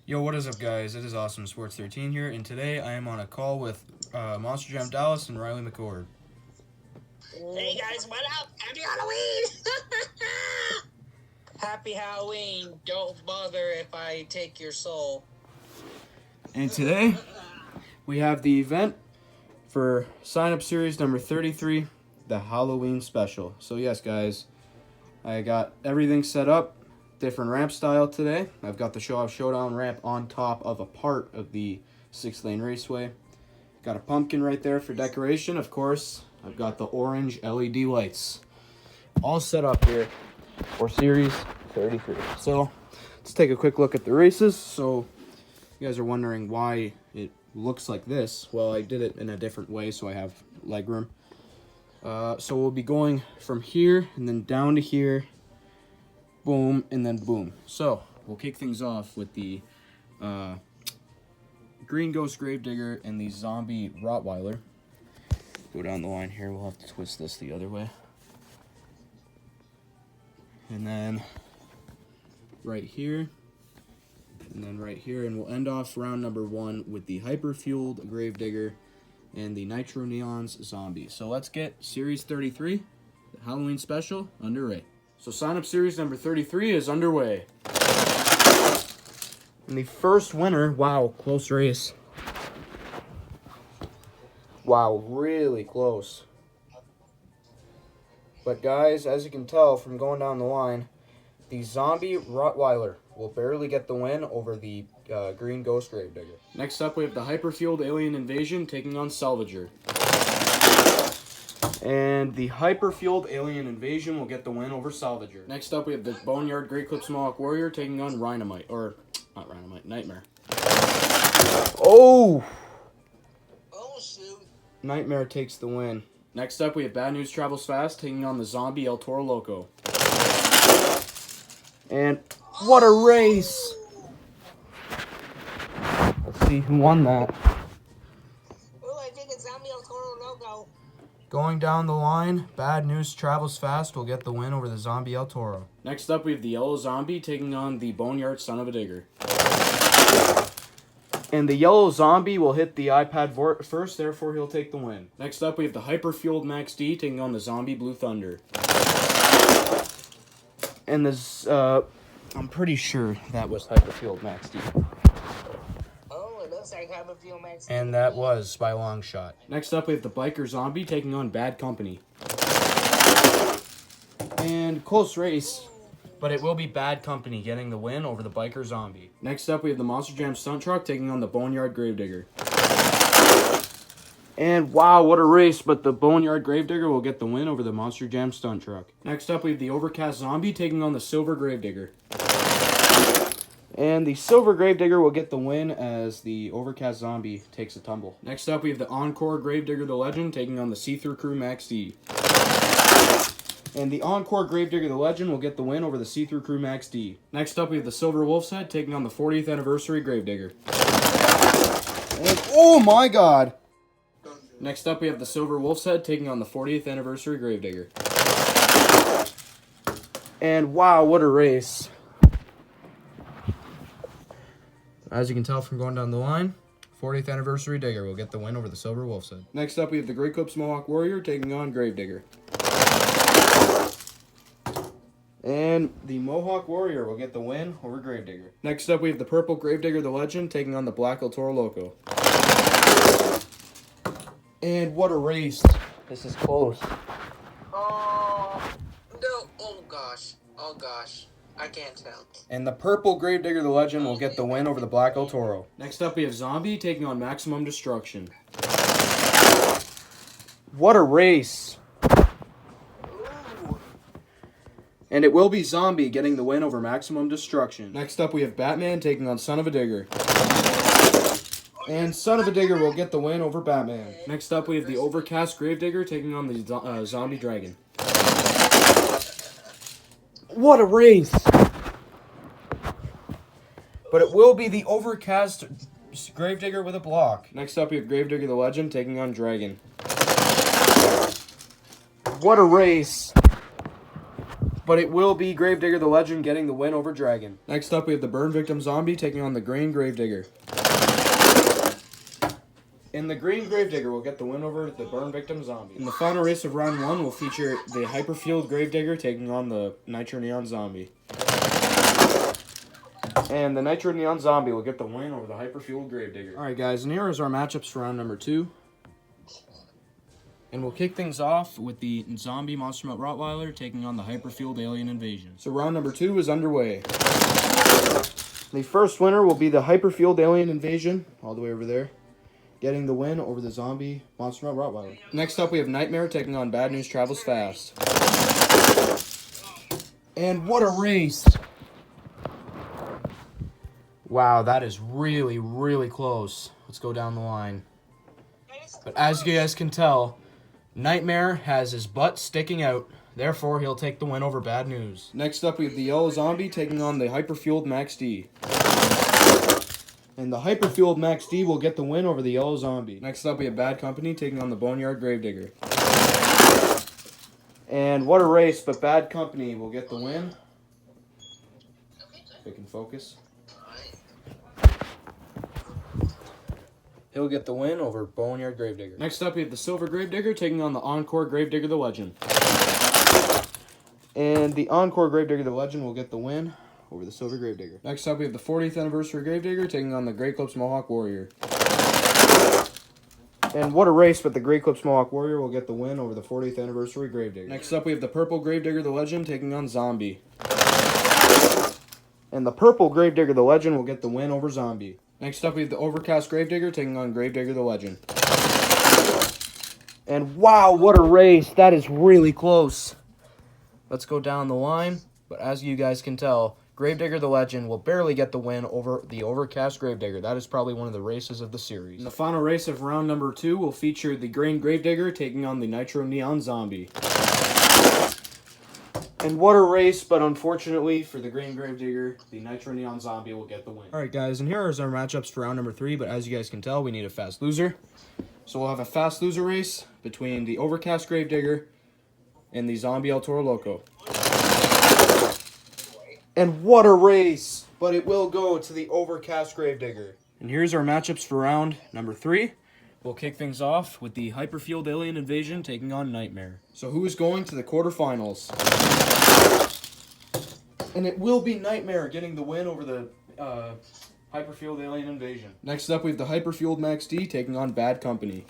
Yo, what is up, guys? It is Awesome Sports 13 here, and today I am on a call with Monster Jam Dallas and Riley McCord. Hey guys, what up? Happy Halloween! Happy Halloween. Don't bother if I take your soul. And today we have the event for sign-up series number 33, the Halloween special. So yes, guys, I got everything set up, different ramp style today. I've got the Show Off Showdown ramp on top of a part of the 6-lane raceway. Got a pumpkin right there for decoration, of course. I've got the orange LED lights all set up here for Series 33. So let's take a quick look at the races. So you guys are wondering why it looks like this. Well, I did it in a different way, so I have leg room. So we'll be going from here and then down to here, boom, and then boom. So we'll kick things off with the Green Ghost Gravedigger and the Zombie Rottweiler. Go down the line here. We'll have to twist this the other way. And then right here. And then right here. And we'll end off round number 1 with the Hyper-Fueled Gravedigger and the Nitro Neons Zombie. So let's get Series 33, the Halloween special, underway. So sign-up series number 33 is underway. And the first winner, wow, close race. Wow, really close. But guys, as you can tell from going down the line, the Zombie Rottweiler will barely get the win over the Green Ghost Gravedigger. Next up, we have the Hyper-Fueled Alien Invasion taking on Salvager. And the Hyper-Fueled Alien Invasion will get the win over Salvager. Next up, we have the Boneyard Great Clips Mohawk Warrior taking on Rhinomite. Or, not Rhinomite, Nightmare. Oh! Oh, shoot. Nightmare takes the win. Next up, we have Bad News Travels Fast taking on the Zombie El Toro Loco. And what a race! Let's see who won that. Oh, I think it's Zombie El Toro Loco. Going down the line, Bad News Travels Fast will get the win over the Zombie El Toro. Next up, we have the Yellow Zombie taking on the Boneyard Son of a Digger. And the Yellow Zombie will hit the iPad first, therefore he'll take the win. Next up, we have the Hyper-Fueled Max D taking on the Zombie Blue Thunder. And this, I'm pretty sure that was Hyper-Fueled Max D. Oh, it looks like Hyper-Fueled Max. And that was by a long shot. Next up, we have the Biker Zombie taking on Bad Company. And close race, but it will be Bad Company getting the win over the Biker Zombie. Next up, we have the Monster Jam Stunt Truck taking on the Boneyard Gravedigger. And wow, what a race, but the Boneyard Gravedigger will get the win over the Monster Jam Stunt Truck. Next up, we have the Overcast Zombie taking on the Silver Gravedigger. And the Silver Gravedigger will get the win as the Overcast Zombie takes a tumble. Next up, we have the Encore Gravedigger the Legend taking on the See-Through Crew Max D. And the Encore Gravedigger the Legend will get the win over the See-Through Crew Max D. Next up, we have the Silver Wolf's Head taking on the 40th Anniversary Gravedigger. And, oh my god! Next up, we have the Silver Wolf's Head taking on the 40th Anniversary Gravedigger. And wow, what a race. As you can tell from going down the line, 40th Anniversary Digger will get the win over the Silver Wolf's Head. Next up, we have the Great Clips Mohawk Warrior taking on Gravedigger. And the Mohawk Warrior will get the win over Gravedigger. Next up, we have the Purple Gravedigger the Legend taking on the Black El Toro Loco. And what a race. This is close. Oh, no. Oh, gosh. Oh, gosh. I can't tell. And the Purple Gravedigger the Legend will get the win over the Black El Toro. Next up, we have Zombie taking on Maximum Destruction. What a race. Ooh. And it will be Zombie getting the win over Maximum Destruction. Next up, we have Batman taking on Son of a Digger. And Son of a Digger will get the win over Batman. Next up, we have the Overcast Gravedigger taking on the Zombie Dragon. What a race! But it will be the Overcast Gravedigger with a block. Next up, we have Gravedigger the Legend taking on Dragon. What a race! but it will be Gravedigger the Legend getting the win over Dragon. Next up, we have the Burn Victim Zombie taking on the Green Gravedigger. And the Green Gravedigger will get the win over the Burn Victim Zombie. In the final race of round 1, will feature the Hyperfield Gravedigger taking on the Nitro Neon Zombie. And the Nitro Neon Zombie will get the win over the Hyperfueled Gravedigger. Alright guys, and here is our matchups for round number 2. And we'll kick things off with the Zombie Monster Melt Rottweiler taking on the Hyperfueled Alien Invasion. So round number 2 is underway. The first winner will be the Hyperfueled Alien Invasion, all the way over there, getting the win over the Zombie Monster Melt Rottweiler. Next up we have Nightmare taking on Bad News Travels Fast. And what a race! Wow, that is really, really close. Let's go down the line. But as you guys can tell, Nightmare has his butt sticking out. Therefore, he'll take the win over Bad News. Next up, we have the Yellow Zombie taking on the Hyperfueled Max D. And the Hyperfueled Max D will get the win over the Yellow Zombie. Next up, we have Bad Company taking on the Boneyard Gravedigger. And what a race, but Bad Company will get the win. If we can focus. He'll get the win over Boneyard Gravedigger. Next up, we have the Silver Gravedigger taking on the Encore Gravedigger the Legend. And the Encore Gravedigger the Legend will get the win over the Silver Gravedigger. Next up, we have the 40th Anniversary Gravedigger taking on the Great Clips Mohawk Warrior. And what a race, but the Great Clips Mohawk Warrior will get the win over the 40th Anniversary Gravedigger. Next up, we have the Purple Gravedigger the Legend taking on Zombie. And the Purple Gravedigger the Legend will get the win over Zombie. Next up, we have the Overcast Gravedigger taking on Gravedigger the Legend. And wow, what a race. That is really close. Let's go down the line. But as you guys can tell, Gravedigger the Legend will barely get the win over the Overcast Gravedigger. That is probably one of the races of the series. And the final race of round number 2 will feature the Green Gravedigger taking on the Nitro Neon Zombie. And what a race, but unfortunately for the Green Gravedigger, the Nitro Neon Zombie will get the win. Alright guys, and here is our matchups for round number 3, but as you guys can tell, we need a fast loser. So we'll have a fast loser race between the Overcast Gravedigger and the Zombie El Toro Loco. And what a race, but it will go to the Overcast Gravedigger. And here's our matchups for round number 3. We'll kick things off with the Hyperfield Alien Invasion taking on Nightmare. So who is going to the quarterfinals? And it will be Nightmare getting the win over the Hyperfield Alien Invasion. Next up, we have the Hyperfueled Max D taking on Bad Company.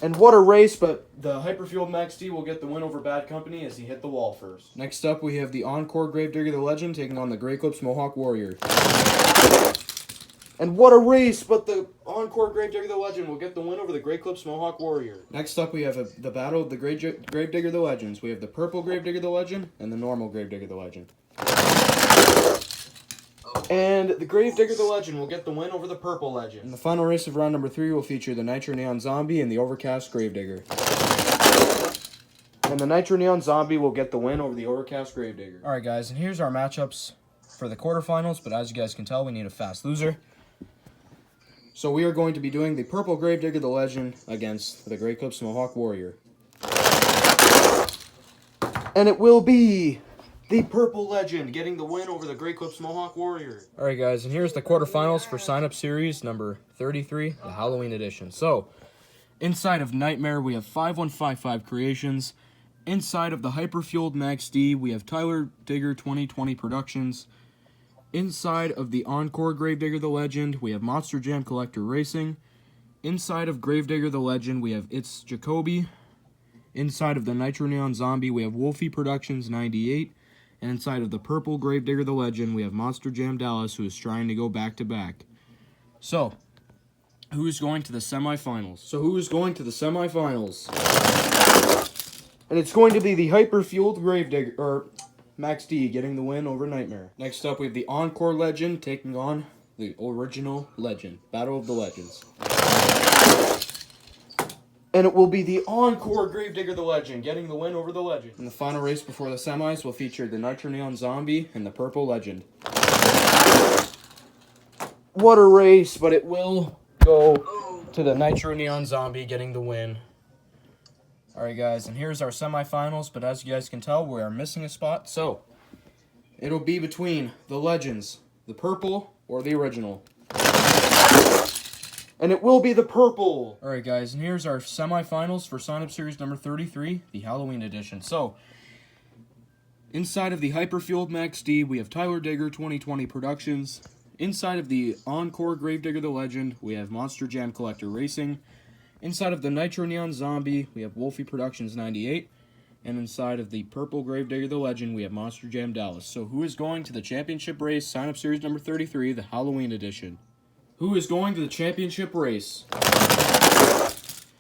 And what a race, but the Hyperfueled Max D will get the win over Bad Company as he hit the wall first. Next up, we have the Encore Gravedigger the Legend taking on the Grey Clips Mohawk Warrior. And what a race, but the Encore Gravedigger the Legend will get the win over the Grey Clips Mohawk Warrior. Next up, we have the battle of the Gravedigger the Legends. We have the Purple Gravedigger the Legend and the Normal Gravedigger the Legend. And the Gravedigger the Legend will get the win over the Purple Legend. And the final race of round number 3 will feature the Nitro Neon Zombie and the Overcast Gravedigger. And the Nitro Neon Zombie will get the win over the Overcast Gravedigger. Alright guys, and here's our matchups for the quarterfinals, but as you guys can tell, we need a fast loser. So we are going to be doing the Purple Gravedigger the Legend against the Grey Clips Mohawk Warrior. And it will be the Purple Legend getting the win over the Grey Clips Mohawk Warrior. Alright guys, and here's the quarterfinals for sign-up series number 33, the Halloween edition. So, inside of Nightmare, we have 5155 Creations. Inside of the Hyperfueled Max D, we have Tyler Digger 2020 Productions. Inside of the Encore Gravedigger the Legend, we have Monster Jam Collector Racing. Inside of Gravedigger the Legend, we have It's Jacoby. Inside of the Nitro Neon Zombie, we have Wolfie Productions 98. And inside of the Purple Gravedigger the Legend, we have Monster Jam Dallas, who is trying to go back-to-back. So, who is going to the semifinals? And it's going to be the Hyperfueled Gravedigger, or Max D getting the win over Nightmare. Next up, we have the Encore Legend taking on the original Legend. Battle of the Legends. And it will be the Encore Gravedigger the Legend getting the win over the Legend. And the final race before the semis will feature the Nitro Neon Zombie and the Purple Legend. What a race, but it will go to the Nitro Neon Zombie getting the win Alright guys, and here's our semifinals, but as you guys can tell, we are missing a spot. So, it'll be between the Legends, the purple, or the original. And it will be the purple! Alright guys, and here's our semifinals for Sign Up Series number 33, the Halloween edition. So, inside of the Hyperfueled Max D, we have Tyler Digger 2020 Productions. Inside of the Encore Gravedigger the Legend, we have Monster Jam Collector Racing. Inside of the Nitro Neon Zombie, we have Wolfie Productions 98. And inside of the Purple Gravedigger the Legend, we have Monster Jam Dallas. So who is going to the championship race, Sign Up Series number 33, the Halloween edition? Who is going to the championship race?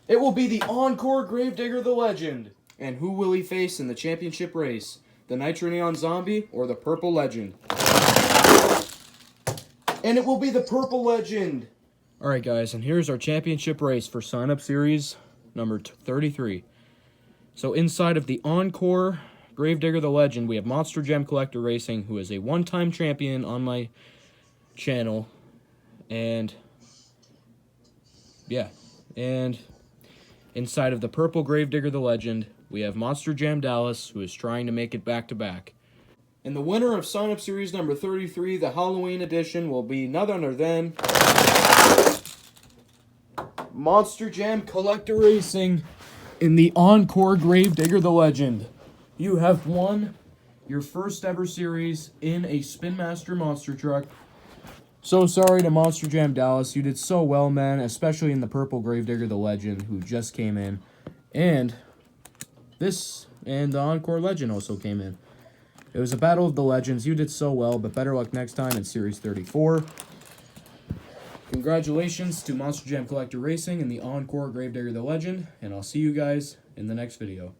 It will be the Encore Gravedigger the Legend. And who will he face in the championship race? The Nitro Neon Zombie or the Purple Legend? And it will be the Purple Legend. Alright guys, and here's our championship race for Sign Up Series number 33. So inside of the Encore Gravedigger the Legend, we have Monster Jam Collector Racing, who is a one-time champion on my channel. And yeah, and inside of the Purple Gravedigger the Legend, we have Monster Jam Dallas, who is trying to make it back-to-back. And the winner of Sign Up Series number 33, the Halloween edition, will be none other than Monster Jam Collector Racing in the Encore Gravedigger the Legend. You have won your first ever series in a Spin Master monster truck. So sorry to Monster Jam Dallas. You did so well, man, especially in the Purple Gravedigger the Legend, who just came in. And the Encore Legend also came in. It was a battle of the legends. You did so well, but better luck next time in Series 34. Congratulations to Monster Jam Collector Racing and the Encore Gravedigger the Legend, and I'll see you guys in the next video.